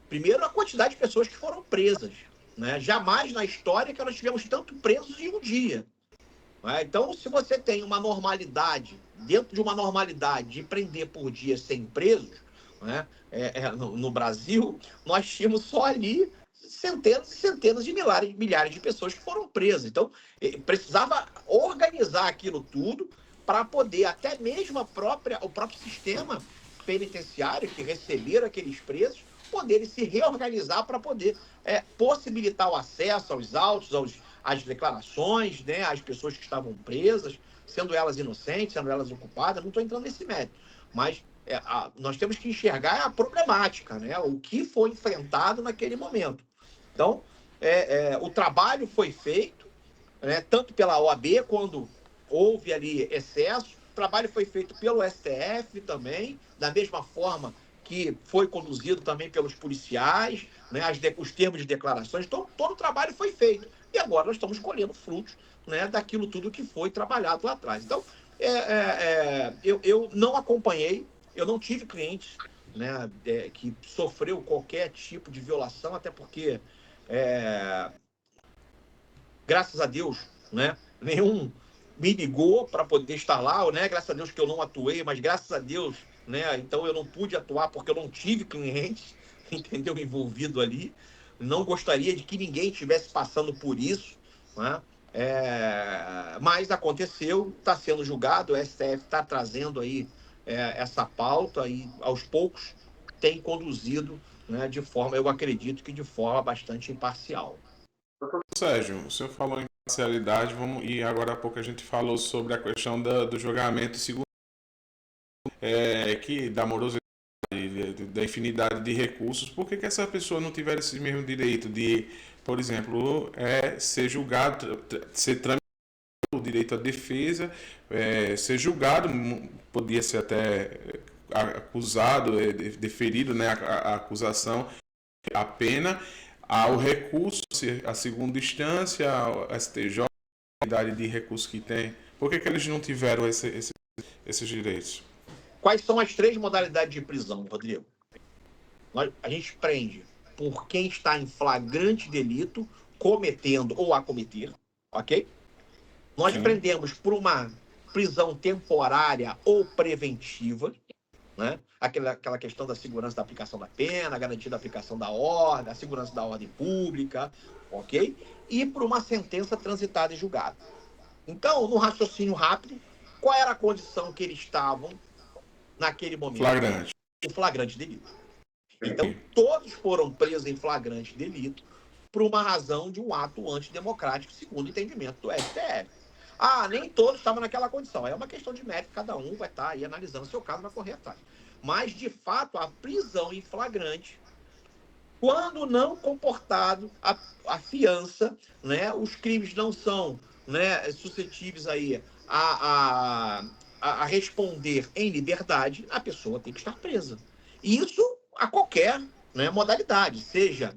Primeiro, a quantidade de pessoas que foram presas. Né? Jamais na história que nós tivemos tanto presos em um dia. Né? Então, se você tem uma normalidade, dentro de uma normalidade de prender por dia 100 presos, né? No Brasil, nós tínhamos só ali centenas e centenas de milhares de pessoas que foram presas. Então, precisava organizar aquilo tudo para poder, até mesmo o próprio sistema penitenciário que receberam aqueles presos, poderem se reorganizar para poder possibilitar o acesso aos autos, às declarações, né, às pessoas que estavam presas, sendo elas inocentes, sendo elas ocupadas. Não estou entrando nesse mérito, mas nós temos que enxergar a problemática, né, o que foi enfrentado naquele momento. Então, o trabalho foi feito, né, tanto pela OAB, quando houve ali excesso, o trabalho foi feito pelo STF também, da mesma forma que foi conduzido também pelos policiais, né, os termos de declarações. Então, todo o trabalho foi feito. E agora nós estamos colhendo frutos, né, daquilo tudo que foi trabalhado lá atrás. Então, eu não acompanhei, eu não tive clientes, né, que sofreu qualquer tipo de violação, até porque, graças a Deus, né, nenhum me ligou para poder estar lá, né? Graças a Deus que eu não atuei, mas graças a Deus, né? Então eu não pude atuar porque eu não tive clientes, entendeu? Envolvido ali. Não gostaria de que ninguém estivesse passando por isso, né? Mas aconteceu, está sendo julgado, o STF está trazendo aí essa pauta e, aos poucos, tem conduzido, né, de forma, eu acredito que de forma bastante imparcial. Sérgio, o senhor falou em parcialidade, vamos, e agora há pouco a gente falou sobre a questão do julgamento segundo que da morosidade, da infinidade de recursos. Por que essa pessoa não tiver esse mesmo direito de, por exemplo, ser julgado, ser tramitado o direito à defesa, ser julgado, podia ser até acusado, deferido, né, a acusação, a pena, ao recurso, a segunda instância, ao STJ, a unidade de recurso que tem. Por que eles não tiveram esses direitos? Quais são as 3 modalidades de prisão, Rodrigo? A gente prende por quem está em flagrante delito, cometendo ou a cometer, ok? Nós Sim. prendemos por uma prisão temporária ou preventiva, né? Aquela questão da segurança da aplicação da pena, a garantia da aplicação da ordem, a segurança da ordem pública, ok? E por uma sentença transitada e julgada. Então, no raciocínio rápido, qual era a condição que eles estavam naquele momento? Flagrante. Em flagrante delito. Então, todos foram presos em flagrante delito por uma razão de um ato antidemocrático, segundo o entendimento do STF. Ah, nem todos estavam naquela condição. É uma questão de mérito, cada um vai estar aí analisando o seu caso, vai correr atrás. Mas, de fato, a prisão em flagrante, quando não comportado a fiança, né, os crimes não são, né, suscetíveis aí a responder em liberdade, a pessoa tem que estar presa. E isso a qualquer, né, modalidade, seja.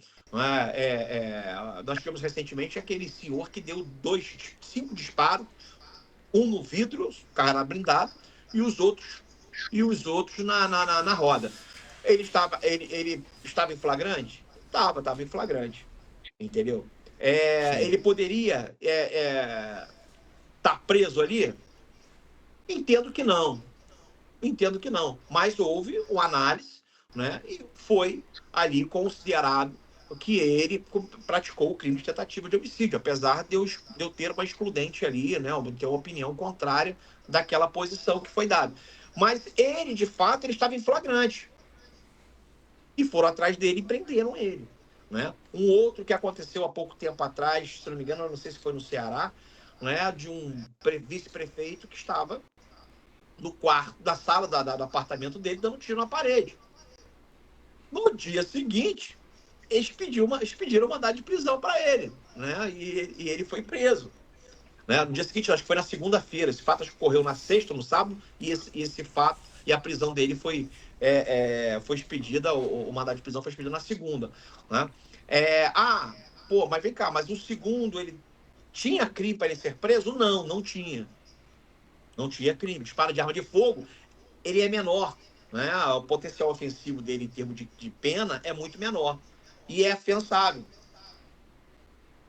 Nós tivemos recentemente aquele senhor que deu 5 disparos, um no vidro, o cara blindado, e os outros na roda. Ele estava em flagrante? Estava em flagrante, entendeu? Ele poderia estar preso ali? Entendo que não, mas houve uma análise, né, e foi ali considerado que ele praticou o crime de tentativa de homicídio, apesar de eu ter uma excludente ali, né, ter uma opinião contrária daquela posição que foi dada. Mas ele, de fato, ele estava em flagrante. E foram atrás dele e prenderam ele. Né? Um outro que aconteceu há pouco tempo atrás, se não me engano, eu não sei se foi no Ceará, né, de um vice-prefeito que estava no quarto da sala do apartamento dele dando tiro na parede. No dia seguinte, eles pediram mandado de prisão para ele, né? E ele foi preso. Né? No dia seguinte, acho que foi na segunda-feira. Esse fato acho que ocorreu na sexta, no sábado, e esse fato e a prisão dele foi expedida, o mandado de prisão foi expedido na segunda. Né? Mas vem cá, mas o segundo, ele tinha crime para ele ser preso? Não, não tinha. Não tinha crime. Disparo de arma de fogo, ele é menor. Né? O potencial ofensivo dele em termos de pena é muito menor. E é afiançável.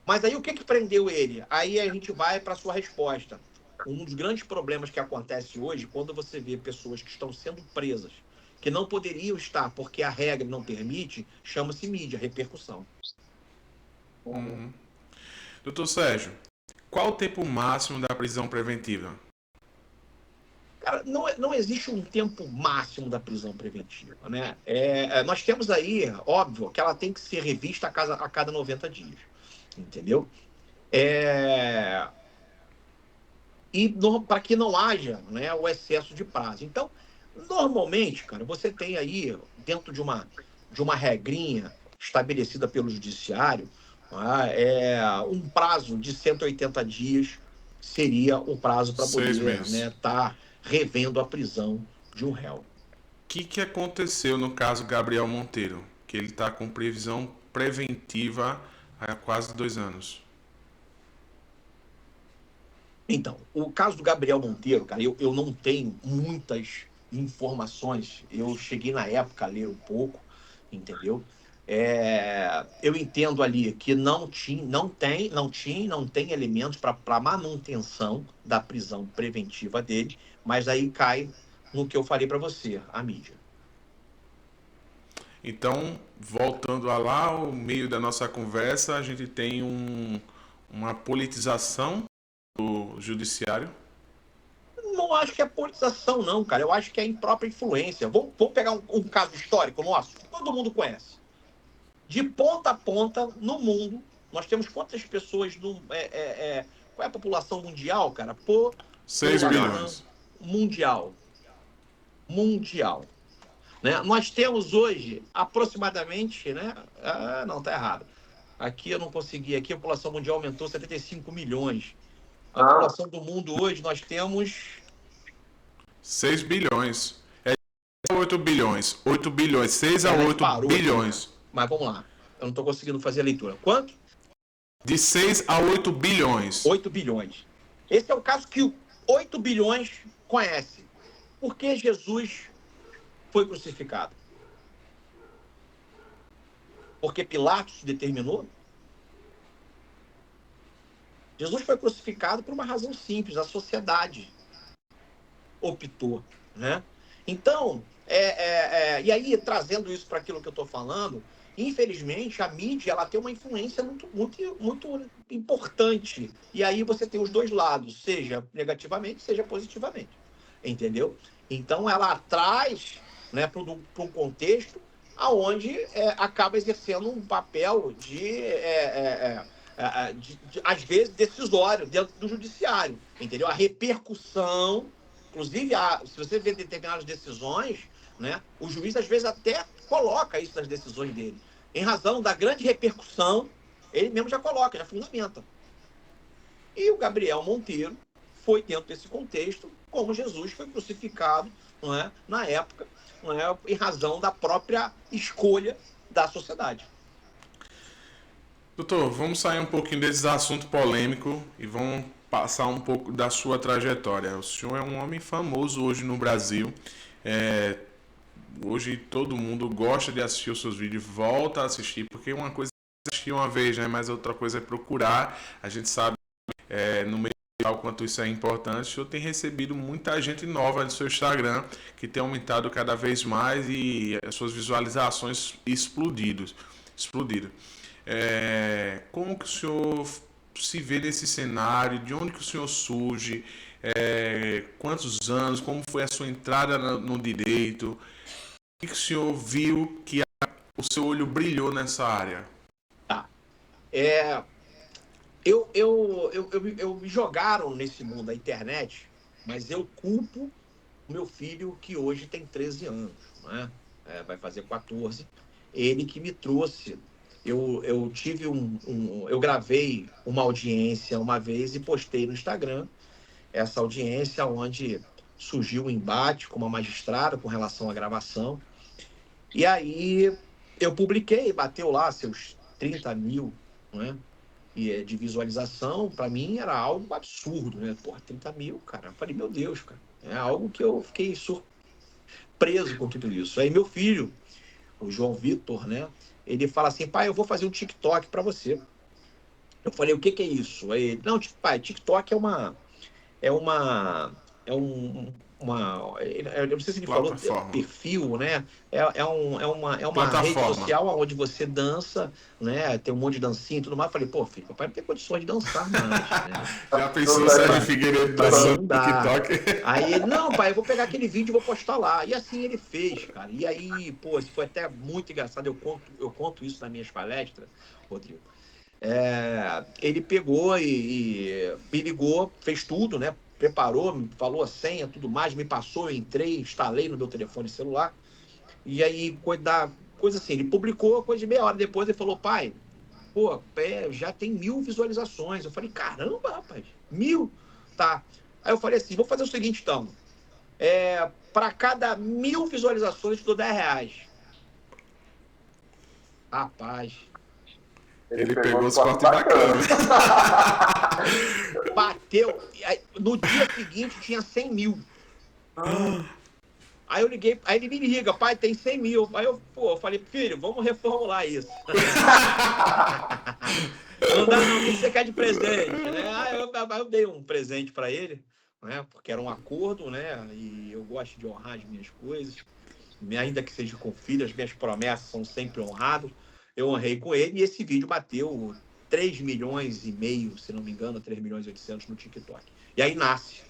Mas aí o que prendeu ele? Aí a gente vai para a sua resposta. Um dos grandes problemas que acontece hoje, quando você vê pessoas que estão sendo presas, que não poderiam estar porque a regra não permite, chama-se mídia, repercussão. Uhum. Doutor Sérgio, qual o tempo máximo da prisão preventiva? Cara, não existe um tempo máximo da prisão preventiva. Né? Nós temos aí, óbvio, que ela tem que ser revista a cada 90 dias. Entendeu? E para que não haja, né, o excesso de prazo. Então, normalmente, cara, você tem aí, dentro de uma regrinha estabelecida pelo judiciário, um prazo de 180 dias seria o prazo para 6 poder, meses. né, tá revendo a prisão de um réu. O que aconteceu no caso Gabriel Monteiro? Que ele está com previsão preventiva há quase 2 anos. Então, o caso do Gabriel Monteiro, cara, eu não tenho muitas informações. Eu cheguei na época a ler um pouco, entendeu? Eu entendo ali que não tem elementos para manutenção da prisão preventiva dele, mas aí cai no que eu falei para você, a mídia. Então, voltando a lá, o meio da nossa conversa, a gente tem uma politização do judiciário. não acho que é politização, não, cara. Eu acho que é imprópria influência. Vamos pegar um caso histórico nosso, que todo mundo conhece. De ponta a ponta, no mundo, nós temos quantas pessoas no. Qual é a população mundial, cara? 6 bilhões. Mundial. Mundial. Né? Nós temos hoje aproximadamente, né? Não, tá errado. Aqui eu não consegui, aqui a população mundial aumentou 75 milhões. A população do mundo hoje nós temos 6 bilhões. 8 bilhões. 8 bilhões. 6 a 8 bilhões. Aqui, né? Mas vamos lá. Eu não estou conseguindo fazer a leitura. Quanto? De 6 a 8 bilhões. 8 bilhões. Esse é o caso que 8 bilhões conhece. Por que Jesus foi crucificado? Porque Pilatos determinou? Jesus foi crucificado por uma razão simples, a sociedade optou, né? Então, e aí, trazendo isso para aquilo que eu estou falando, infelizmente, a mídia ela tem uma influência muito, muito, muito importante. E aí você tem os dois lados, seja negativamente, seja positivamente. Entendeu? Então, ela traz, né, para um contexto onde acaba exercendo um papel às vezes, decisório dentro do judiciário. Entendeu? A repercussão. Inclusive, se você vê determinadas decisões, né, o juiz, às vezes, até coloca isso nas decisões dele. Em razão da grande repercussão, ele mesmo já coloca, já fundamenta. E o Gabriel Monteiro foi dentro desse contexto, como Jesus foi crucificado, não é, na época, não é, em razão da própria escolha da sociedade. Doutor, vamos sair um pouquinho desse assunto polêmico e vamos passar um pouco da sua trajetória. O senhor é um homem famoso hoje no Brasil. Hoje todo mundo gosta de assistir os seus vídeos, volta a assistir, porque uma coisa é assistir uma vez, né? Mas outra coisa é procurar. A gente sabe no meio o quanto isso é importante. O senhor tem recebido muita gente nova no seu Instagram, que tem aumentado cada vez mais e as suas visualizações explodiram. Como que o senhor se vê nesse cenário? De onde que o senhor surge? Quantos anos? Como foi a sua entrada no direito? O que o senhor viu que o seu olho brilhou nessa área? Tá. Me jogaram nesse mundo da internet, mas eu culpo o meu filho, que hoje tem 13 anos, né? Vai fazer 14. Ele que me trouxe. Eu tive eu gravei uma audiência uma vez e postei no Instagram essa audiência onde surgiu um embate com uma magistrada com relação à gravação. E aí eu publiquei, bateu lá seus 30 mil, né? E de visualização, para mim era algo absurdo, né? Porra, 30 mil, cara. Eu falei, meu Deus, cara. É algo que eu fiquei surpreso com tudo isso. Aí meu filho, o João Vitor, né? Ele fala assim, pai, eu vou fazer um TikTok para você. Eu falei, o que é isso? Aí ele, não, pai, TikTok é uma... Eu não sei se ele falou perfil, né? É uma rede social onde você dança, né? Tem um monte de dancinha e tudo mais. Eu falei, pô, filho, papai não tem condições de dançar mais, né? Já pensou Sérgio Figueiredo dançando no TikTok? Aí ele, não, pai, eu vou pegar aquele vídeo e vou postar lá. E assim ele fez, cara. E aí, pô, isso foi até muito engraçado. Eu conto isso nas minhas palestras, Rodrigo. Ele pegou e me ligou, fez tudo, né? Preparou, me falou a senha, tudo mais, me passou, eu entrei, instalei no meu telefone celular. E aí, coisa assim, ele publicou, coisa de meia hora depois, ele falou, pai, pô, já tem 1000 visualizações. Eu falei, caramba, rapaz, 1000? Tá. Aí eu falei assim, vou fazer o seguinte, então. Para cada 1000 visualizações, eu te dou R$10. Rapaz... Ele pegou os cortes bacanas. Bateu. No dia seguinte tinha 100 mil. Aí eu liguei, aí ele me liga, pai, tem 100 mil. Aí eu falei, filho, vamos reformular isso. Não dá não, o que você quer de presente? Né? Aí eu dei um presente para ele, né? Porque era um acordo, né? E eu gosto de honrar as minhas coisas. Ainda que seja com filho, as minhas promessas são sempre honradas. Eu honrei com ele e esse vídeo bateu 3 milhões e meio, se não me engano, 3 milhões e 800 no TikTok. E aí nasce,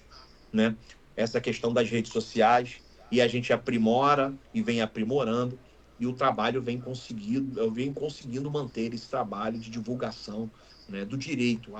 né? essa questão das redes sociais, e a gente aprimora e vem aprimorando, e o trabalho vem conseguindo, eu venho conseguindo manter esse trabalho de divulgação, né, do direito.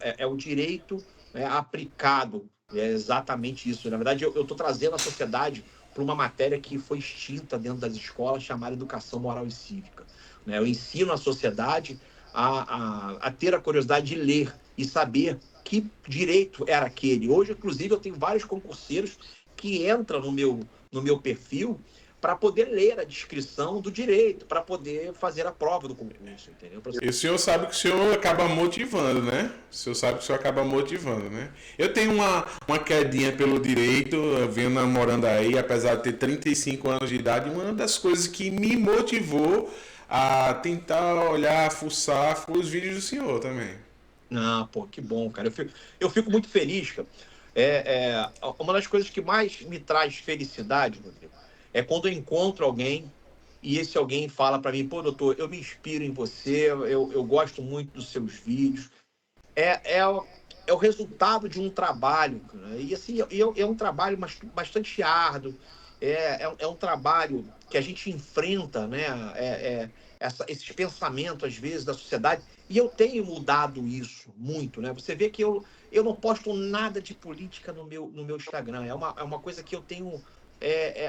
É o direito, né, aplicado, é exatamente isso. Na verdade, eu estou trazendo a sociedade para uma matéria que foi extinta dentro das escolas, chamada Educação Moral e Cívica. Né? Eu ensino a sociedade a ter a curiosidade de ler e saber que direito era aquele. Hoje, inclusive, eu tenho vários concurseiros que entram no meu perfil para poder ler a descrição do direito, para poder fazer a prova do concurso, entendeu? E o senhor sabe que o senhor acaba motivando, né? O senhor sabe que o senhor acaba motivando, né? Eu tenho uma quedinha pelo direito, eu venho namorando aí, apesar de ter 35 anos de idade, uma das coisas que me motivou a tentar olhar, fuçar, foi os vídeos do senhor também. Ah, pô, que bom, cara. Eu fico muito feliz, cara. Uma das coisas que mais me traz felicidade, Rodrigo, é quando eu encontro alguém e esse alguém fala para mim, pô, doutor, eu me inspiro em você, eu gosto muito dos seus vídeos. É o resultado de um trabalho, cara. E assim, é um trabalho bastante árduo, é um trabalho que a gente enfrenta, né? Esses pensamentos, às vezes, da sociedade, e eu tenho mudado isso muito, né? Você vê que eu não posto nada de política no meu Instagram, é uma coisa que eu tenho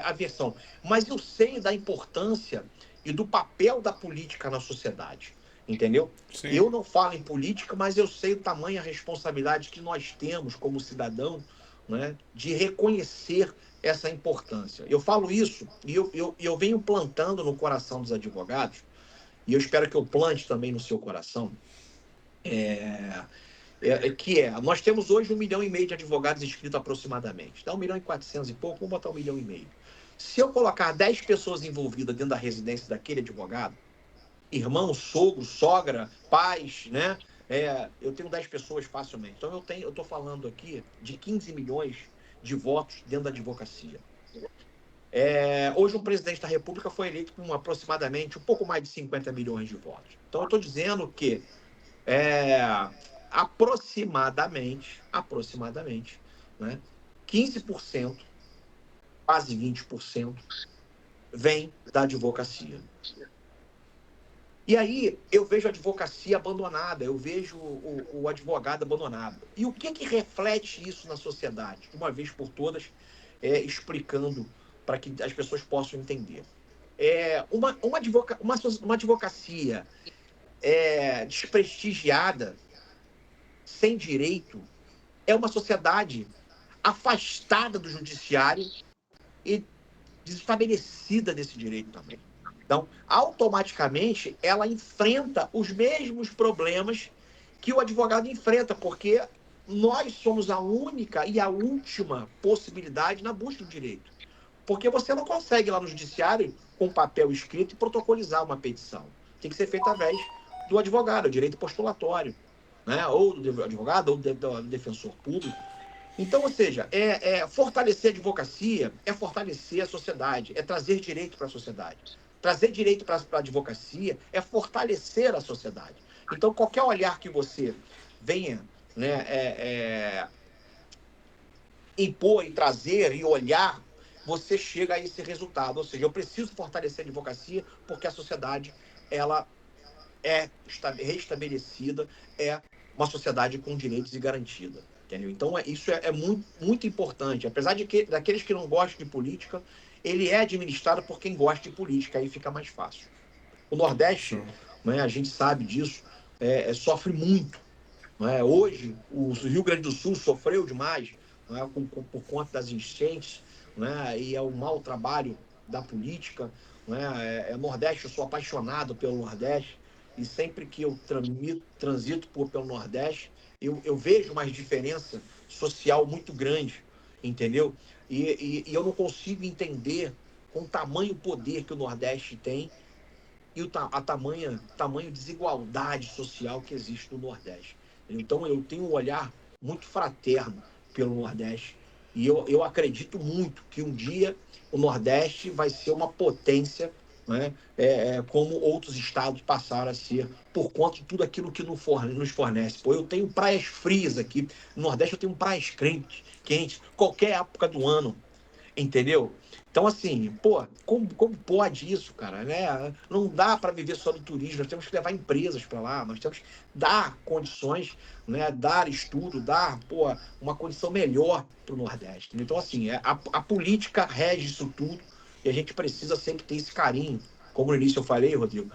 aversão, mas eu sei da importância e do papel da política na sociedade, entendeu? Sim. Eu não falo em política, mas eu sei o tamanho, a responsabilidade que nós temos como cidadão, né, de reconhecer essa importância. Eu falo isso e eu venho plantando no coração dos advogados, e eu espero que eu plante também no seu coração, nós temos hoje 1,5 milhão de advogados inscritos aproximadamente. Dá 1,4 milhão e pouco, vamos botar 1,5 milhão. Se eu colocar 10 pessoas envolvidas dentro da residência daquele advogado, irmão, sogro, sogra, pais, né? Eu tenho 10 pessoas facilmente. Então eu estou falando aqui de 15 milhões de votos dentro da advocacia. Hoje, o presidente da República foi eleito com aproximadamente um pouco mais de 50 milhões de votos. Então, eu estou dizendo que é, aproximadamente, né, 15%, quase 20%, vem da advocacia. E aí eu vejo a advocacia abandonada, eu vejo o advogado abandonado. E o que reflete isso na sociedade? De uma vez por todas, explicando para que as pessoas possam entender. Uma advocacia desprestigiada, sem direito, é uma sociedade afastada do judiciário e desestabelecida desse direito também. Então, automaticamente, ela enfrenta os mesmos problemas que o advogado enfrenta, porque nós somos a única e a última possibilidade na busca do direito. Porque você não consegue ir lá no judiciário com papel escrito e protocolizar uma petição. Tem que ser feito através do advogado, o direito postulatório, né? Ou do advogado, ou do defensor público. Então, ou seja, fortalecer a advocacia é fortalecer a sociedade, é trazer direito para a sociedade. Trazer direito para a advocacia é fortalecer a sociedade. Então, qualquer olhar que você venha, né, impor e trazer e olhar, você chega a esse resultado. Ou seja, eu preciso fortalecer a advocacia porque a sociedade ela é restabelecida, é uma sociedade com direitos e garantida. Entendeu? Então, isso é muito, muito importante. Apesar daqueles que não gostam de política, ele é administrado por quem gosta de política, aí fica mais fácil. O Nordeste, Show. né, a gente sabe disso, sofre muito. Né? Hoje, o Rio Grande do Sul sofreu demais, né, por conta das enchentes, né, e é o mau trabalho da política. Né? Nordeste, eu sou apaixonado pelo Nordeste, e sempre que eu transito pelo Nordeste, eu vejo uma diferença social muito grande, entendeu? E eu não consigo entender com o tamanho poder que o Nordeste tem e a tamanho desigualdade social que existe no Nordeste. Então, eu tenho um olhar muito fraterno pelo Nordeste e eu acredito muito que um dia o Nordeste vai ser uma potência né? Como outros estados passaram a ser, por conta de tudo aquilo que nos fornece. Pô, eu tenho praias frias aqui, no Nordeste eu tenho praias quentes, qualquer época do ano, entendeu? Então, assim, pô, como pode isso, cara? Né? Não dá para viver só do turismo, nós temos que levar empresas para lá, nós temos que dar condições, né? Dar estudo, dar, pô, uma condição melhor para o Nordeste. Então, assim, a política rege isso tudo e a gente precisa sempre ter esse carinho, como no início eu falei, Rodrigo,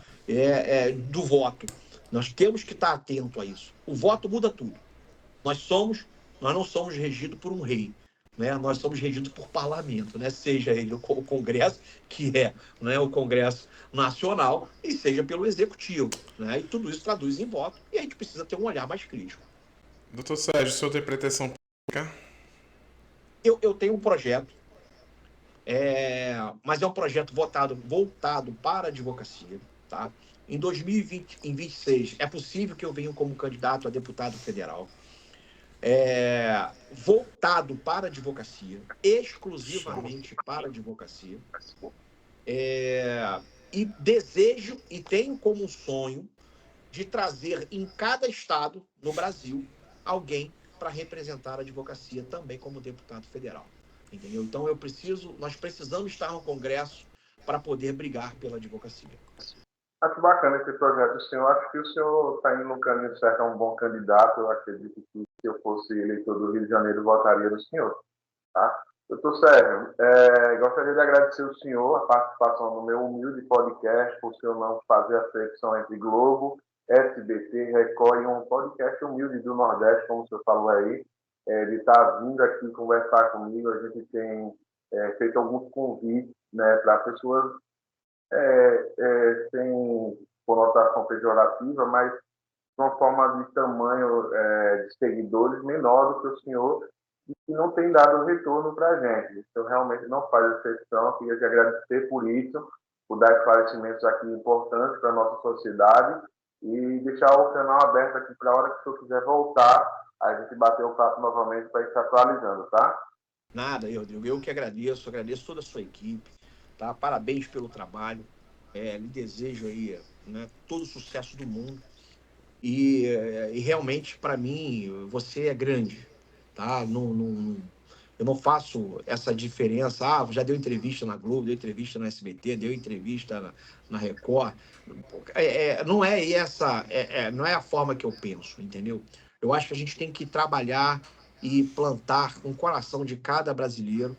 do voto. Nós temos que estar atento a isso. O voto muda tudo. Nós somos, nós não somos regidos por um rei, né? Nós somos regidos por parlamento, né? Seja ele o Congresso, que é, né, o Congresso Nacional, e seja pelo Executivo, né? E tudo isso traduz em voto e a gente precisa ter um olhar mais crítico. Doutor Sérgio, o senhor tem pretensão pública? Eu tenho um projeto, mas é um projeto voltado para a advocacia, tá? Em 2020, em 26, é possível que eu venha como candidato a deputado federal. Voltado para a advocacia, Show. exclusivamente para a advocacia, e desejo e tenho como sonho de trazer em cada estado no Brasil alguém para representar a advocacia também como deputado federal, entendeu? Então nós precisamos estar no Congresso para poder brigar pela advocacia. Acho bacana esse projeto do senhor. Acho que o senhor está indo no caminho certo, é um bom candidato. Eu acredito que se eu fosse eleitor do Rio de Janeiro, votaria no senhor. Tá? Doutor Sérgio, gostaria de agradecer ao senhor a participação no meu humilde podcast, por o senhor não fazer a seleção entre Globo, SBT, Record e um podcast humilde do Nordeste, como o senhor falou aí, de estar vindo aqui conversar comigo. A gente tem feito alguns convites, né, para pessoas sem conotação pejorativa, mas de uma forma de tamanho de seguidores menor do que o senhor, e que não tem dado retorno para a gente. Então, realmente não faz exceção. Queria te agradecer por isso, por dar esclarecimentos aqui importantes para a nossa sociedade e deixar o canal aberto aqui para a hora que o senhor quiser voltar, a gente bater o papo novamente para estar atualizando, tá? Nada, Rodrigo, eu que agradeço toda a sua equipe, tá? Parabéns pelo trabalho, lhe desejo aí, né, todo o sucesso do mundo. E realmente, para mim, você é grande, tá? Eu não faço essa diferença. Ah, já deu entrevista na Globo, deu entrevista na SBT, deu entrevista na Record. Não é não é a forma que eu penso, entendeu? Eu acho que a gente tem que trabalhar e plantar no coração de cada brasileiro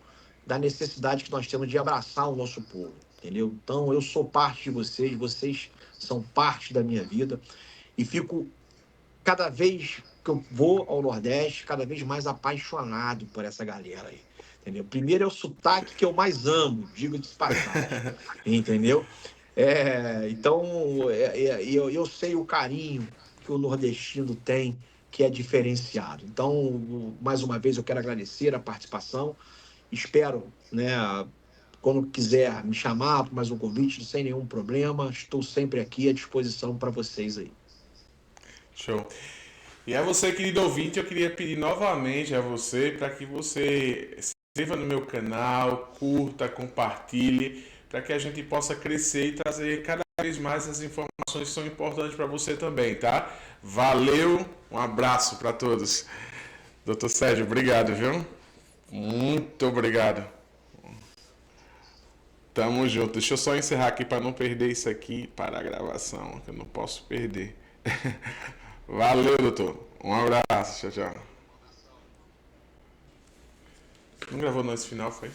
da necessidade que nós temos de abraçar o nosso povo, entendeu? Então, eu sou parte de vocês, vocês são parte da minha vida e fico cada vez que eu vou ao Nordeste, cada vez mais apaixonado por essa galera aí, entendeu? Primeiro é o sotaque que eu mais amo, digo de passagem, entendeu? Então, eu sei o carinho que o nordestino tem, que é diferenciado. Então, mais uma vez, eu quero agradecer a participação. Espero, né, quando quiser me chamar para mais um convite, sem nenhum problema. Estou sempre aqui à disposição para vocês aí. Show. E a você, querido ouvinte, eu queria pedir novamente a você para que você se inscreva no meu canal, curta, compartilhe, para que a gente possa crescer e trazer cada vez mais as informações que são importantes para você também, tá? Valeu, um abraço para todos. Doutor Sérgio, obrigado, viu? Muito obrigado. Tamo junto. Deixa eu só encerrar aqui para não perder isso aqui para a gravação, que eu não posso perder. Valeu, doutor. Um abraço. Tchau, tchau. Não gravou nesse final, foi?